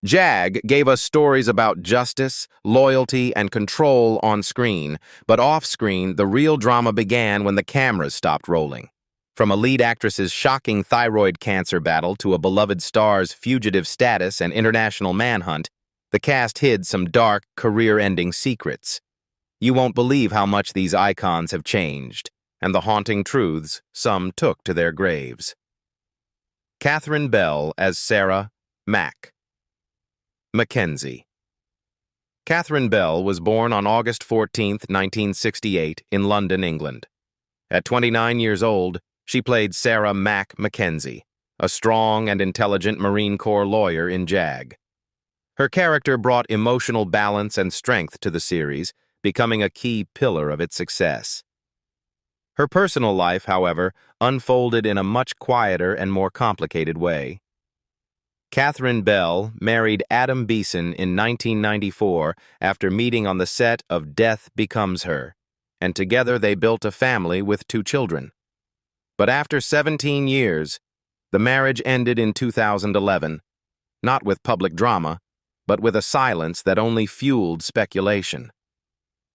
JAG gave us stories about justice, loyalty, and control on screen, but off-screen, the real drama began when the cameras stopped rolling. From a lead actress's shocking thyroid cancer battle to a beloved star's fugitive status and international manhunt, the cast hid some dark, career-ending secrets. You won't believe how much these icons have changed, and the haunting truths some took to their graves. Catherine Bell as Sarah Mac. Mackenzie. Catherine Bell was born on August 14, 1968, in London, England. At 29 years old, she played Sarah Mac Mackenzie, a strong and intelligent Marine Corps lawyer in JAG. Her character brought emotional balance and strength to the series, becoming a key pillar of its success. Her personal life, however, unfolded in a much quieter and more complicated way. Catherine Bell married Adam Beeson in 1994 after meeting on the set of Death Becomes Her, and together they built a family with 2 children. But after 17 years, the marriage ended in 2011, not with public drama, but with a silence that only fueled speculation.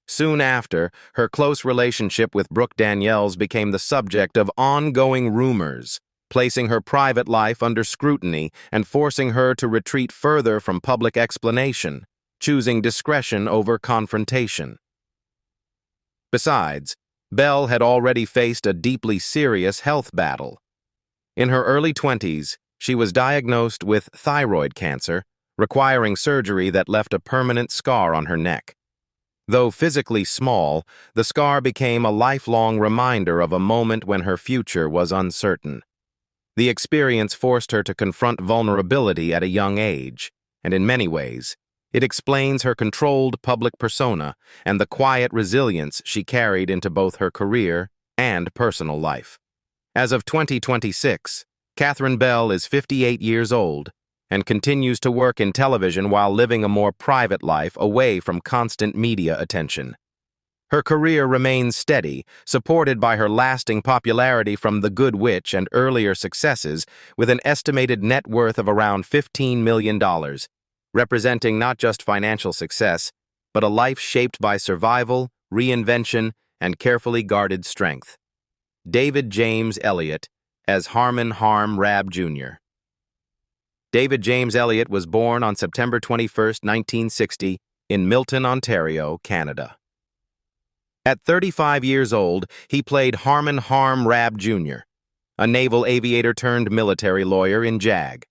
Soon after, her close relationship with Brooke Daniels became the subject of ongoing rumors, placing her private life under scrutiny and forcing her to retreat further from public explanation, choosing discretion over confrontation. Besides, Bell had already faced a deeply serious health battle. In her early 20s, she was diagnosed with thyroid cancer, requiring surgery that left a permanent scar on her neck. Though physically small, the scar became a lifelong reminder of a moment when her future was uncertain. The experience forced her to confront vulnerability at a young age, and in many ways, it explains her controlled public persona and the quiet resilience she carried into both her career and personal life. As of 2026, Catherine Bell is 58 years old and continues to work in television while living a more private life away from constant media attention. Her career remains steady, supported by her lasting popularity from The Good Witch and earlier successes, with an estimated net worth of around $15 million, representing not just financial success, but a life shaped by survival, reinvention, and carefully guarded strength. David James Elliott as Harmon Harm Rab Jr. David James Elliott was born on September 21, 1960, in Milton, Ontario, Canada. At 35 years old, he played Harmon Harm Rab Jr., a naval aviator turned military lawyer in JAG.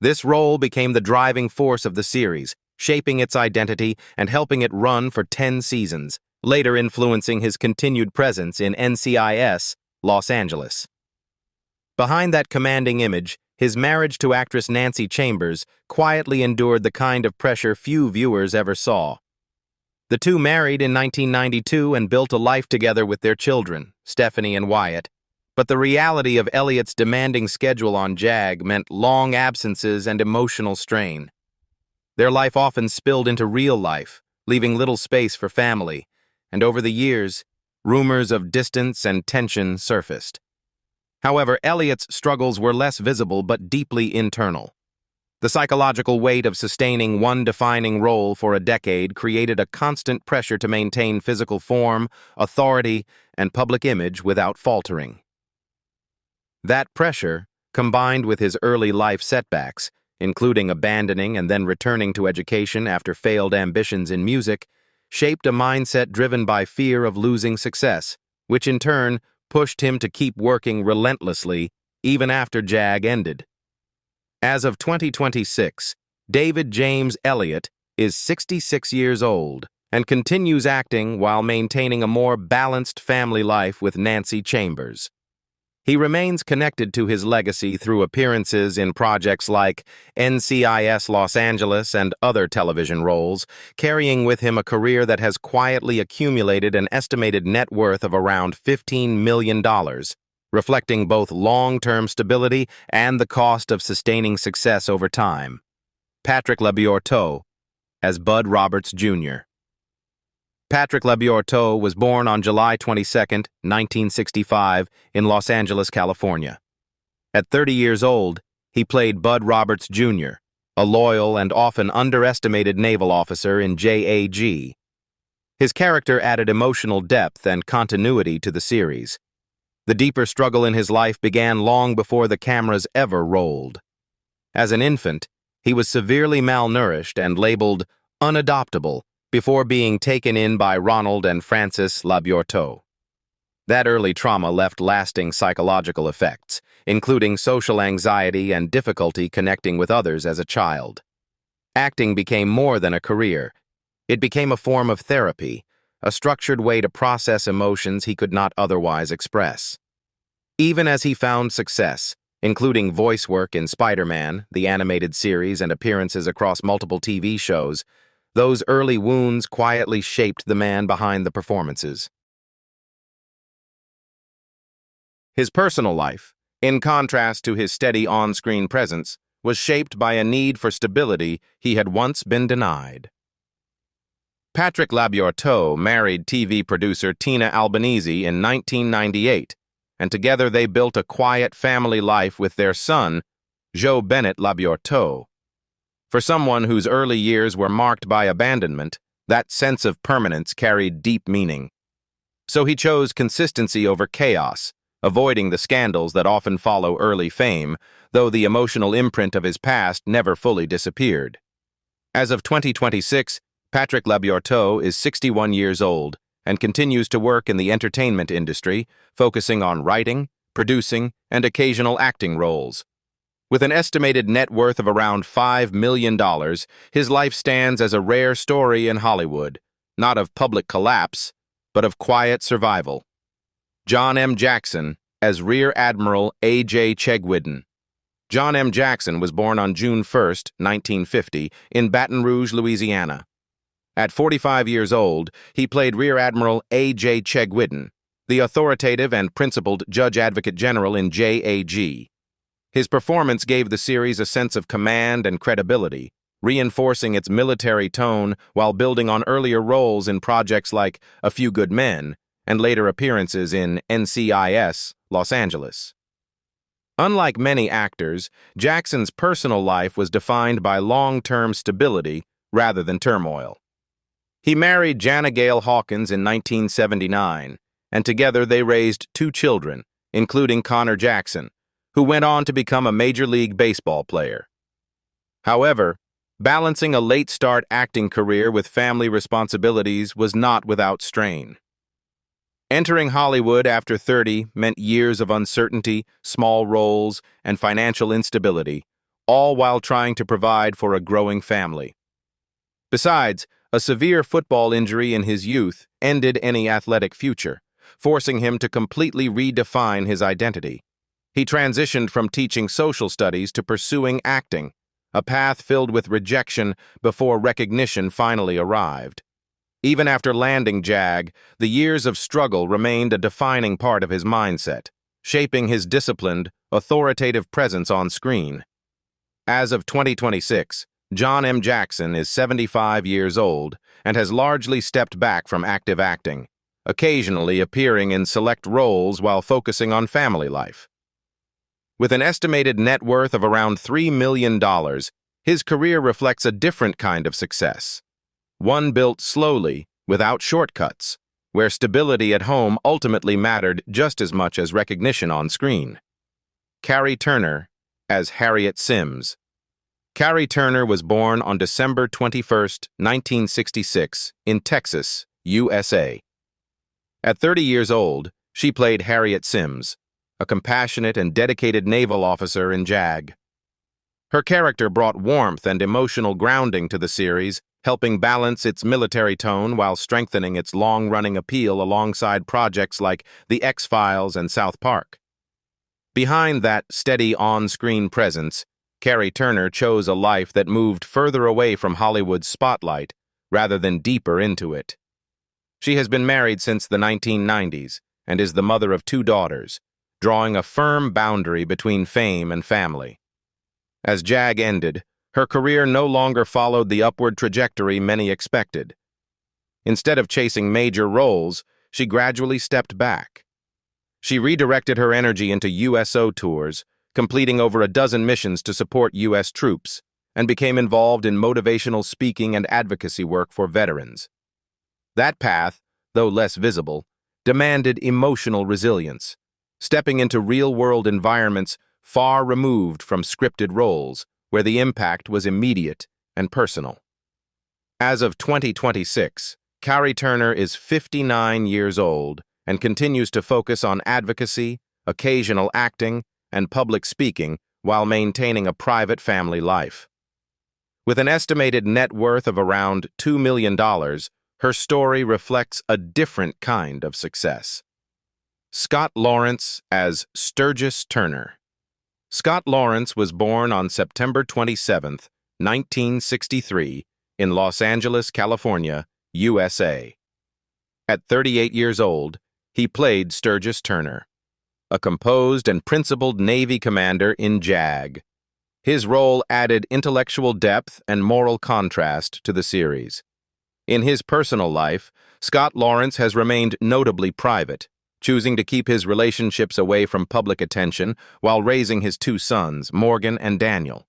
This role became the driving force of the series, shaping its identity and helping it run for 10 seasons, later influencing his continued presence in NCIS, Los Angeles. Behind that commanding image, his marriage to actress Nancy Chambers quietly endured the kind of pressure few viewers ever saw. The two married in 1992 and built a life together with their children, Stephanie and Wyatt, but the reality of Elliott's demanding schedule on JAG meant long absences and emotional strain. Their life often spilled into real life, leaving little space for family, and over the years, rumors of distance and tension surfaced. However, Elliott's struggles were less visible but deeply internal. The psychological weight of sustaining one defining role for a decade created a constant pressure to maintain physical form, authority, and public image without faltering. That pressure, combined with his early life setbacks, including abandoning and then returning to education after failed ambitions in music, shaped a mindset driven by fear of losing success, which in turn pushed him to keep working relentlessly even after JAG ended. As of 2026, David James Elliott is 66 years old and continues acting while maintaining a more balanced family life with Nancy Chambers. He remains connected to his legacy through appearances in projects like NCIS Los Angeles and other television roles, carrying with him a career that has quietly accumulated an estimated net worth of around $15 million, reflecting both long-term stability and the cost of sustaining success over time. Patrick Labyorteaux as Bud Roberts Jr. Patrick Labyorteaux was born on July 22, 1965, in Los Angeles, California. At 30 years old, he played Bud Roberts Jr., a loyal and often underestimated naval officer in JAG. His character added emotional depth and continuity to the series. The deeper struggle in his life began long before the cameras ever rolled. As an infant, he was severely malnourished and labeled unadoptable before being taken in by Ronald and Frances Labyorteaux. That early trauma left lasting psychological effects, including social anxiety and difficulty connecting with others as a child. Acting became more than a career. It became a form of therapy, a structured way to process emotions he could not otherwise express. Even as he found success, including voice work in Spider-Man, the animated series, and appearances across multiple TV shows, those early wounds quietly shaped the man behind the performances. His personal life, in contrast to his steady on-screen presence, was shaped by a need for stability he had once been denied. Patrick Labyorteaux married TV producer Tina Albanese in 1998, and together they built a quiet family life with their son, Joe Bennett Labyorteaux. For someone whose early years were marked by abandonment, that sense of permanence carried deep meaning. So he chose consistency over chaos, avoiding the scandals that often follow early fame, though the emotional imprint of his past never fully disappeared. As of 2026, Patrick Labyorteaux is 61 years old and continues to work in the entertainment industry, focusing on writing, producing, and occasional acting roles. With an estimated net worth of around $5 million, his life stands as a rare story in Hollywood, not of public collapse, but of quiet survival. John M. Jackson as Rear Admiral A.J. Chegwidden. John M. Jackson was born on June 1, 1950, in Baton Rouge, Louisiana. At 45 years old, he played Rear Admiral A.J. Chegwidden, the authoritative and principled Judge Advocate General in JAG. His performance gave the series a sense of command and credibility, reinforcing its military tone while building on earlier roles in projects like A Few Good Men and later appearances in NCIS, Los Angeles. Unlike many actors, Jackson's personal life was defined by long-term stability rather than turmoil. He married Jana Gale Hawkins in 1979, and together they raised 2 children, including Connor Jackson, who went on to become a Major League Baseball player. However, balancing a late-start acting career with family responsibilities was not without strain. Entering Hollywood after 30 meant years of uncertainty, small roles, and financial instability, all while trying to provide for a growing family. Besides, a severe football injury in his youth ended any athletic future, forcing him to completely redefine his identity. He transitioned from teaching social studies to pursuing acting, a path filled with rejection before recognition finally arrived. Even after landing JAG, the years of struggle remained a defining part of his mindset, shaping his disciplined, authoritative presence on screen. As of 2026, John M. Jackson is 75 years old and has largely stepped back from active acting, occasionally appearing in select roles while focusing on family life. With an estimated net worth of around $3 million, his career reflects a different kind of success. One built slowly, without shortcuts, where stability at home ultimately mattered just as much as recognition on screen. Carrie Turner as Harriet Sims. Carrie Turner was born on December 21, 1966, in Texas, USA. At 30 years old, she played Harriet Sims, a compassionate and dedicated naval officer in JAG. Her character brought warmth and emotional grounding to the series, helping balance its military tone while strengthening its long-running appeal alongside projects like The X-Files and South Park. Behind that steady on-screen presence, Carrie Turner chose a life that moved further away from Hollywood's spotlight rather than deeper into it. She has been married since the 1990s and is the mother of 2 daughters, drawing a firm boundary between fame and family. As JAG ended, her career no longer followed the upward trajectory many expected. Instead of chasing major roles, she gradually stepped back. She redirected her energy into USO tours, completing over a dozen missions to support U.S. troops, and became involved in motivational speaking and advocacy work for veterans. That path, though less visible, demanded emotional resilience, stepping into real-world environments far removed from scripted roles, where the impact was immediate and personal. As of 2026, Carrie Turner is 59 years old and continues to focus on advocacy, occasional acting, and public speaking while maintaining a private family life. With an estimated net worth of around $2 million, her story reflects a different kind of success. Scott Lawrence as Sturgis Turner. Scott Lawrence was born on September 27, 1963, in Los Angeles, California, USA. At 38 years old, he played Sturgis Turner, a composed and principled Navy commander in JAG. His role added intellectual depth and moral contrast to the series. In his personal life, Scott Lawrence has remained notably private, choosing to keep his relationships away from public attention while raising his two sons, Morgan and Daniel.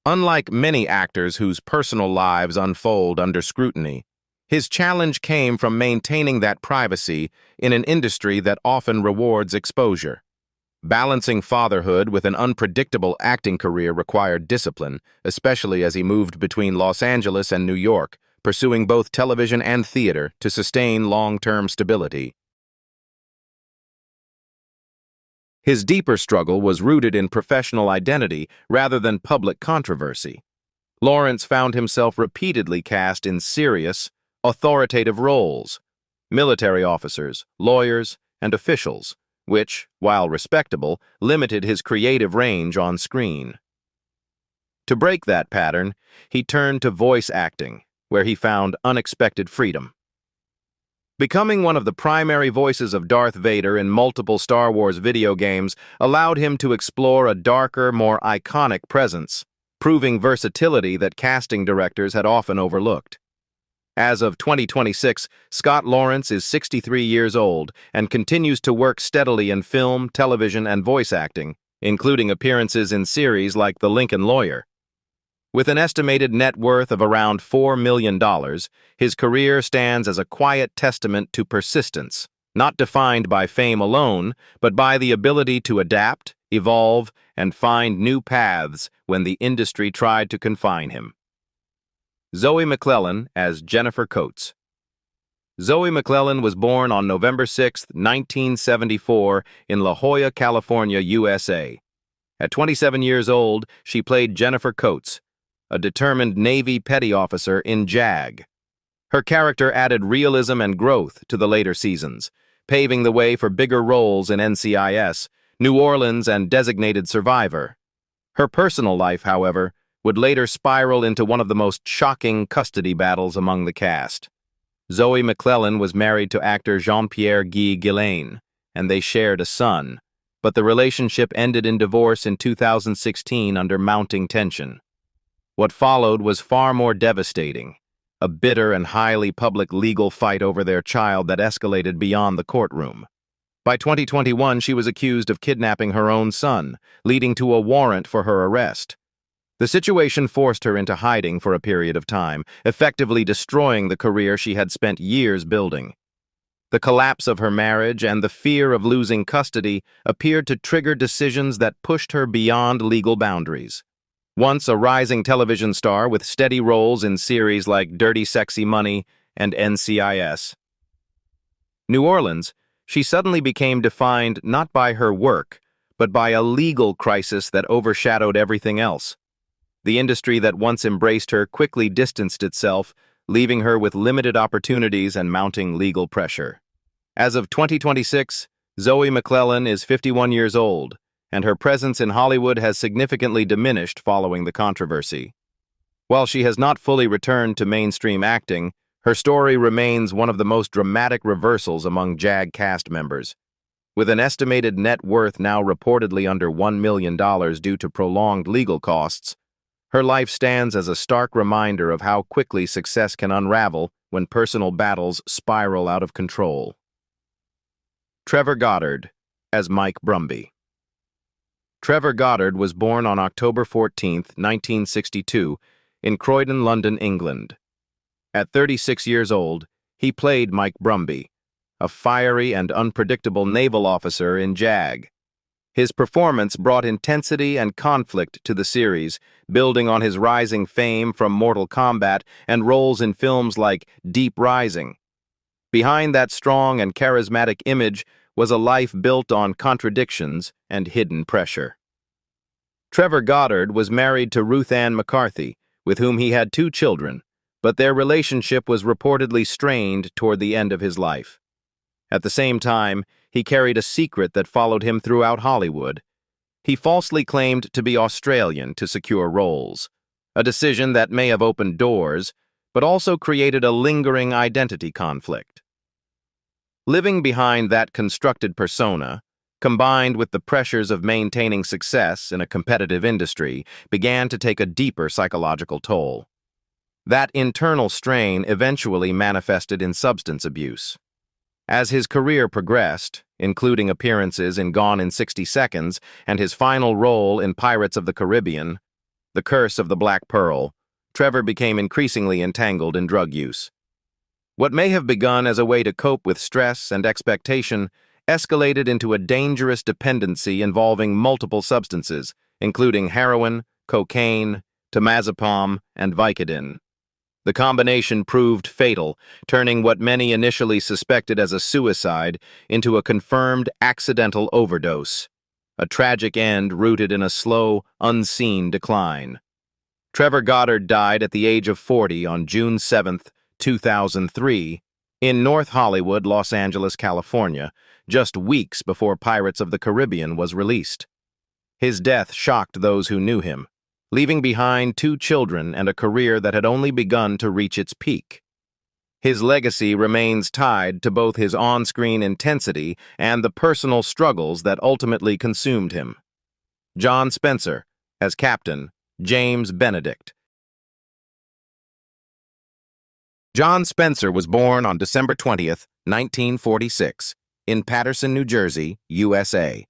Unlike many actors whose personal lives unfold under scrutiny, his challenge came from maintaining that privacy in an industry that often rewards exposure. Balancing fatherhood with an unpredictable acting career required discipline, especially as he moved between Los Angeles and New York, pursuing both television and theater to sustain long-term stability. His deeper struggle was rooted in professional identity rather than public controversy. Lawrence found himself repeatedly cast in serious, authoritative roles: military officers, lawyers, and officials, which, while respectable, limited his creative range on screen. To break that pattern, he turned to voice acting, where he found unexpected freedom. Becoming one of the primary voices of Darth Vader in multiple Star Wars video games allowed him to explore a darker, more iconic presence, proving versatility that casting directors had often overlooked. As of 2026, Scott Lawrence is 63 years old and continues to work steadily in film, television, and voice acting, including appearances in series like The Lincoln Lawyer. With an estimated net worth of around $4 million, his career stands as a quiet testament to persistence, not defined by fame alone, but by the ability to adapt, evolve, and find new paths when the industry tried to confine him. Zoe McLellan as Jennifer Coates. Zoe McLellan was born on November 6, 1974, in La Jolla, California, USA. At 27 years old, she played Jennifer Coates, a determined Navy petty officer in JAG. Her character added realism and growth to the later seasons, paving the way for bigger roles in NCIS, New Orleans, and Designated Survivor. Her personal life, however, would later spiral into one of the most shocking custody battles among the cast. Zoe McLellan was married to actor Jean-Pierre Guy Guillain, and they shared a son, but the relationship ended in divorce in 2016 under mounting tension. What followed was far more devastating, a bitter and highly public legal fight over their child that escalated beyond the courtroom. By 2021, she was accused of kidnapping her own son, leading to a warrant for her arrest. The situation forced her into hiding for a period of time, effectively destroying the career she had spent years building. The collapse of her marriage and the fear of losing custody appeared to trigger decisions that pushed her beyond legal boundaries. Once a rising television star with steady roles in series like Dirty Sexy Money and NCIS. New Orleans, she suddenly became defined not by her work, but by a legal crisis that overshadowed everything else. The industry that once embraced her quickly distanced itself, leaving her with limited opportunities and mounting legal pressure. As of 2026, Zoe McLellan is 51 years old, and her presence in Hollywood has significantly diminished following the controversy. While she has not fully returned to mainstream acting, her story remains one of the most dramatic reversals among JAG cast members. With an estimated net worth now reportedly under $1 million due to prolonged legal costs, her life stands as a stark reminder of how quickly success can unravel when personal battles spiral out of control. Trevor Goddard as Mike Brumby. Trevor Goddard was born on October 14, 1962, in Croydon, London, England. At 36 years old, he played Mike Brumby, a fiery and unpredictable naval officer in JAG. His performance brought intensity and conflict to the series, building on his rising fame from Mortal Kombat and roles in films like Deep Rising. Behind that strong and charismatic image was a life built on contradictions and hidden pressure. Trevor Goddard was married to Ruth Ann McCarthy, with whom he had 2 children, but their relationship was reportedly strained toward the end of his life. At the same time, he carried a secret that followed him throughout Hollywood. He falsely claimed to be Australian to secure roles, a decision that may have opened doors, but also created a lingering identity conflict. Living behind that constructed persona, combined with the pressures of maintaining success in a competitive industry, began to take a deeper psychological toll. That internal strain eventually manifested in substance abuse. As his career progressed, including appearances in Gone in 60 Seconds and his final role in Pirates of the Caribbean, The Curse of the Black Pearl, Trevor became increasingly entangled in drug use. What may have begun as a way to cope with stress and expectation escalated into a dangerous dependency involving multiple substances, including heroin, cocaine, temazepam, and Vicodin. The combination proved fatal, turning what many initially suspected as a suicide into a confirmed accidental overdose, a tragic end rooted in a slow, unseen decline. Trevor Goddard died at the age of 40 on June 7, 2003, in North Hollywood, Los Angeles, California, just weeks before Pirates of the Caribbean was released. His death shocked those who knew him, leaving behind 2 children and a career that had only begun to reach its peak. His legacy remains tied to both his on-screen intensity and the personal struggles that ultimately consumed him. John Spencer, as Captain James Benedict. John Spencer was born on December 20, 1946, in Paterson, New Jersey, USA.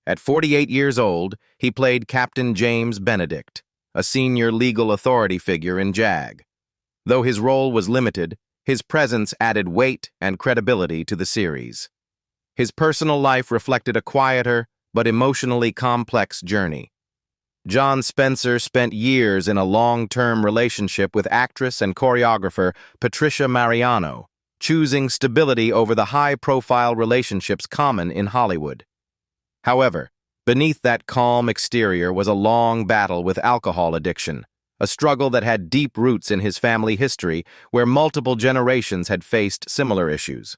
At 48 years old, he played Captain James Benedict, a senior legal authority figure in JAG. Though his role was limited, his presence added weight and credibility to the series. His personal life reflected a quieter but emotionally complex journey. John Spencer spent years in a long-term relationship with actress and choreographer Patricia Mariano, choosing stability over the high-profile relationships common in Hollywood. However, beneath that calm exterior was a long battle with alcohol addiction, a struggle that had deep roots in his family history where multiple generations had faced similar issues.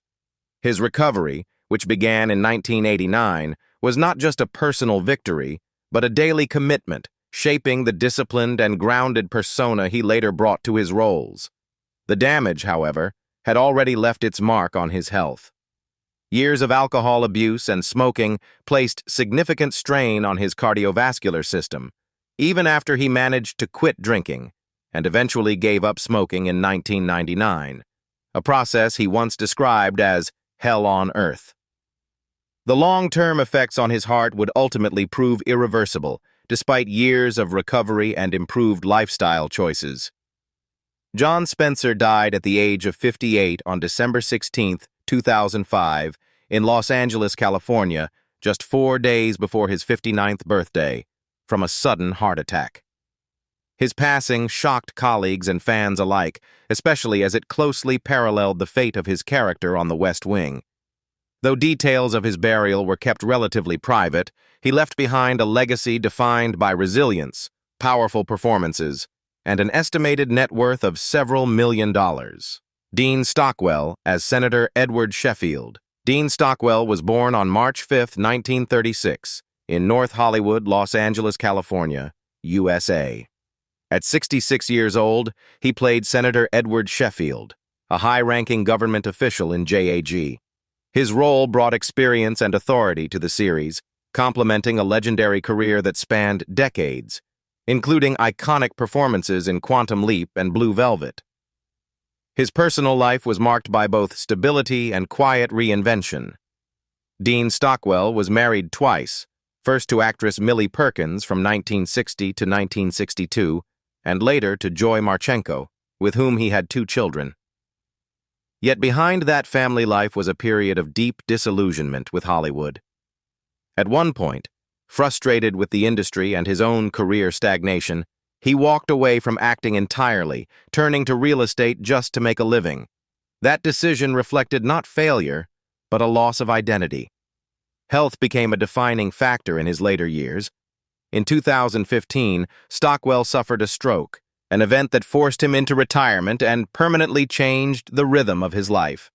His recovery, which began in 1989, was not just a personal victory, but a daily commitment, shaping the disciplined and grounded persona he later brought to his roles. The damage, however, had already left its mark on his health. Years of alcohol abuse and smoking placed significant strain on his cardiovascular system, even after he managed to quit drinking and eventually gave up smoking in 1999, a process he once described as hell on earth. The long-term effects on his heart would ultimately prove irreversible, despite years of recovery and improved lifestyle choices. John Spencer died at the age of 58 on December 16, 2005, in Los Angeles, California, just 4 days before his 59th birthday, from a sudden heart attack. His passing shocked colleagues and fans alike, especially as it closely paralleled the fate of his character on The West Wing. Though details of his burial were kept relatively private, he left behind a legacy defined by resilience, powerful performances, and an estimated net worth of several $1 million. Dean Stockwell as Senator Edward Sheffield. Dean Stockwell was born on March 5, 1936, in North Hollywood, Los Angeles, California, USA. At 66 years old, he played Senator Edward Sheffield, a high-ranking government official in JAG. His role brought experience and authority to the series, complementing a legendary career that spanned decades, including iconic performances in Quantum Leap and Blue Velvet. His personal life was marked by both stability and quiet reinvention. Dean Stockwell was married twice, first to actress Millie Perkins from 1960 to 1962, and later to Joy Marchenko, with whom he had 2 children. Yet behind that family life was a period of deep disillusionment with Hollywood. At one point, frustrated with the industry and his own career stagnation, he walked away from acting entirely, turning to real estate just to make a living. That decision reflected not failure, but a loss of identity. Health became a defining factor in his later years. In 2015, Stockwell suffered a stroke, an event that forced him into retirement and permanently changed the rhythm of his life.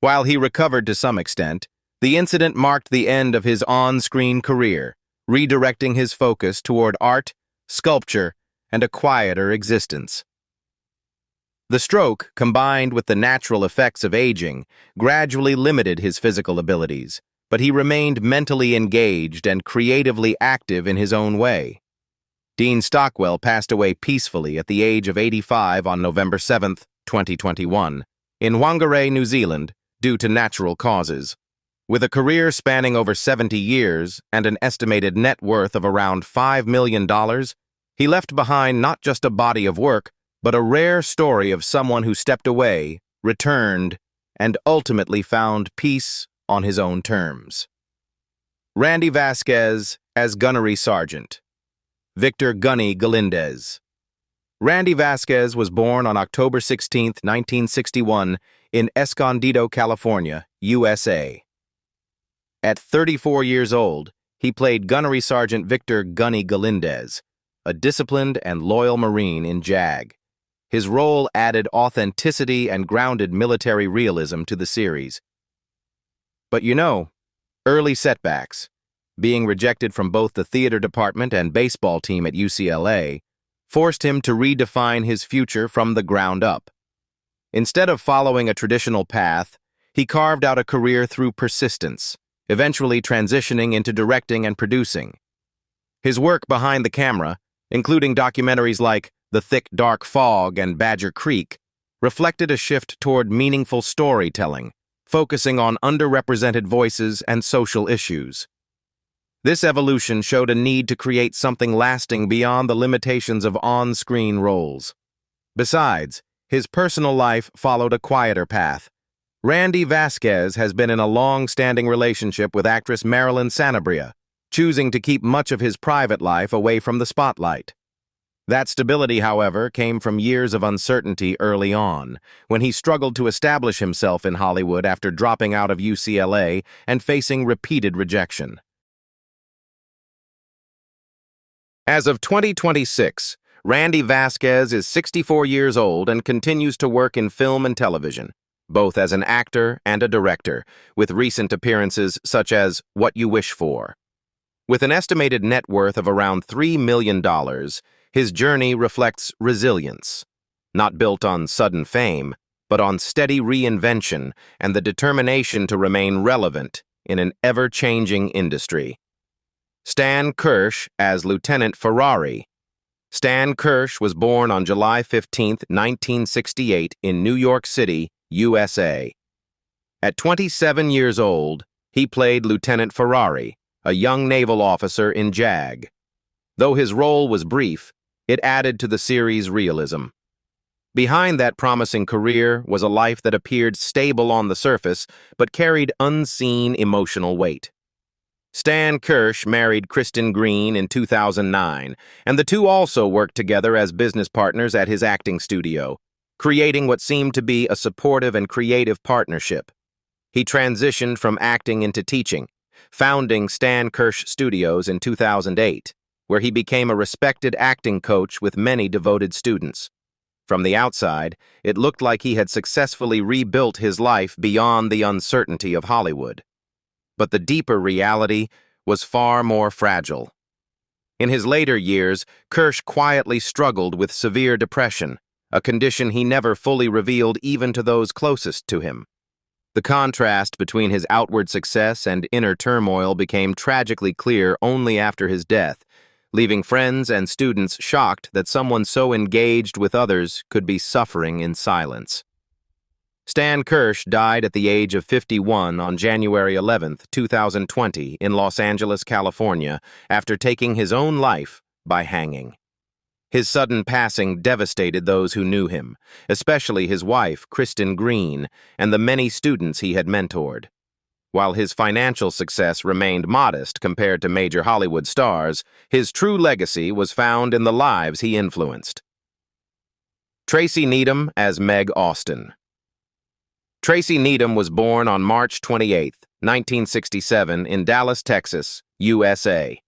While he recovered to some extent, the incident marked the end of his on-screen career, redirecting his focus toward art, sculpture, and a quieter existence. The stroke, combined with the natural effects of aging, gradually limited his physical abilities, but he remained mentally engaged and creatively active in his own way. Dean Stockwell passed away peacefully at the age of 85 on November 7, 2021, in Whangarei, New Zealand, due to natural causes. With a career spanning over 70 years and an estimated net worth of around $5 million, he left behind not just a body of work, but a rare story of someone who stepped away, returned, and ultimately found peace on his own terms. Randy Vasquez as Gunnery Sergeant. Victor Gunny Galindez. Randy Vasquez was born on October 16, 1961, in Escondido, California, USA. At 34 years old, he played Gunnery Sergeant Victor Gunny Galindez, a disciplined and loyal Marine in JAG. His role added authenticity and grounded military realism to the series. But early setbacks, being rejected from both the theater department and baseball team at UCLA, forced him to redefine his future from the ground up. Instead of following a traditional path, he carved out a career through persistence, eventually transitioning into directing and producing. His work behind the camera, including documentaries like The Thick Dark Fog and Badger Creek, reflected a shift toward meaningful storytelling, focusing on underrepresented voices and social issues. This evolution showed a need to create something lasting beyond the limitations of on-screen roles. Besides, his personal life followed a quieter path. Randy Vasquez has been in a long-standing relationship with actress Marilyn Sanabria, choosing to keep much of his private life away from the spotlight. That stability, however, came from years of uncertainty early on, when he struggled to establish himself in Hollywood after dropping out of UCLA and facing repeated rejection. As of 2026, Randy Vasquez is 64 years old and continues to work in film and television, both as an actor and a director, with recent appearances such as What You Wish For. With an estimated net worth of around $3 million, his journey reflects resilience, not built on sudden fame, but on steady reinvention and the determination to remain relevant in an ever-changing industry. Stan Kirsch as Lieutenant Ferrari. Stan Kirsch was born on July 15, 1968, in New York City, USA. At 27 years old, he played Lieutenant Ferrari, a young naval officer in JAG. Though his role was brief, it added to the series' realism. Behind that promising career was a life that appeared stable on the surface, but carried unseen emotional weight. Stan Kirsch married Kristen Green in 2009, and the two also worked together as business partners at his acting studio, creating what seemed to be a supportive and creative partnership. He transitioned from acting into teaching, founding Stan Kirsch Studios in 2008, where he became a respected acting coach with many devoted students. From the outside, it looked like he had successfully rebuilt his life beyond the uncertainty of Hollywood. But the deeper reality was far more fragile. In his later years, Kirsch quietly struggled with severe depression, a condition he never fully revealed even to those closest to him. The contrast between his outward success and inner turmoil became tragically clear only after his death, leaving friends and students shocked that someone so engaged with others could be suffering in silence. Stan Kirsch died at the age of 51 on January 11, 2020, in Los Angeles, California, after taking his own life by hanging. His sudden passing devastated those who knew him, especially his wife, Kristen Green, and the many students he had mentored. While his financial success remained modest compared to major Hollywood stars, his true legacy was found in the lives he influenced. Tracy Needham as Meg Austin. Tracy Needham was born on March 28, 1967, in Dallas, Texas, USA.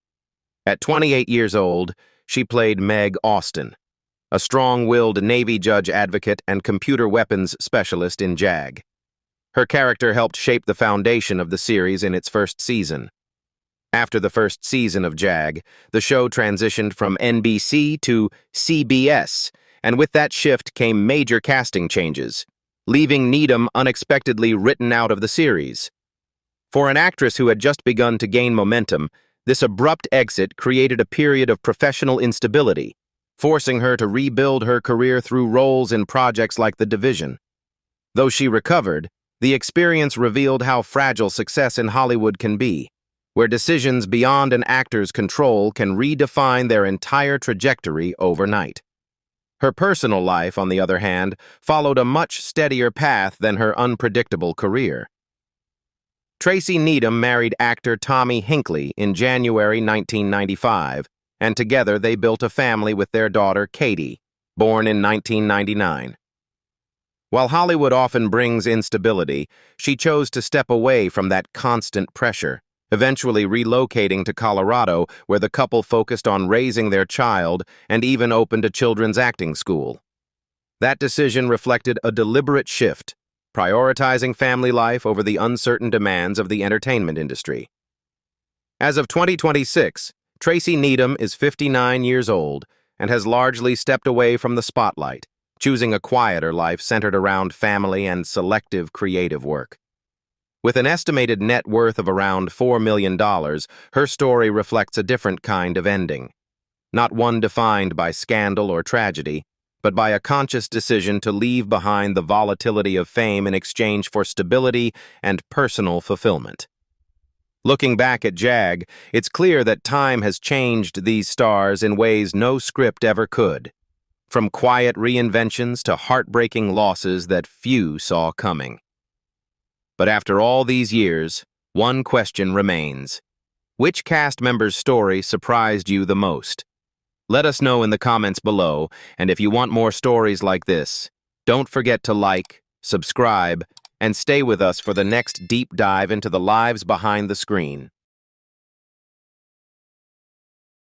At 28 years old, she played Meg Austin, a strong-willed Navy judge advocate and computer weapons specialist in JAG. Her character helped shape the foundation of the series in its first season. After the first season of JAG, the show transitioned from NBC to CBS, and with that shift came major casting changes, leaving Needham unexpectedly written out of the series. For an actress who had just begun to gain momentum, this abrupt exit created a period of professional instability, forcing her to rebuild her career through roles in projects like The Division. Though she recovered, the experience revealed how fragile success in Hollywood can be, where decisions beyond an actor's control can redefine their entire trajectory overnight. Her personal life, on the other hand, followed a much steadier path than her unpredictable career. Tracy Needham married actor Tommy Hinckley in January 1995, and together they built a family with their daughter Katie, born in 1999. While Hollywood often brings instability, she chose to step away from that constant pressure, eventually relocating to Colorado, where the couple focused on raising their child and even opened a children's acting school. That decision reflected a deliberate shift, prioritizing family life over the uncertain demands of the entertainment industry. As of 2026, Tracy Needham is 59 years old and has largely stepped away from the spotlight, choosing a quieter life centered around family and selective creative work. With an estimated net worth of around $4 million, her story reflects a different kind of ending. Not one defined by scandal or tragedy, but by a conscious decision to leave behind the volatility of fame in exchange for stability and personal fulfillment. Looking back at JAG, it's clear that time has changed these stars in ways no script ever could, from quiet reinventions to heartbreaking losses that few saw coming. But after all these years, one question remains. Which cast member's story surprised you the most? Let us know in the comments below, and if you want more stories like this, don't forget to like, subscribe, and stay with us for the next deep dive into the lives behind the screen.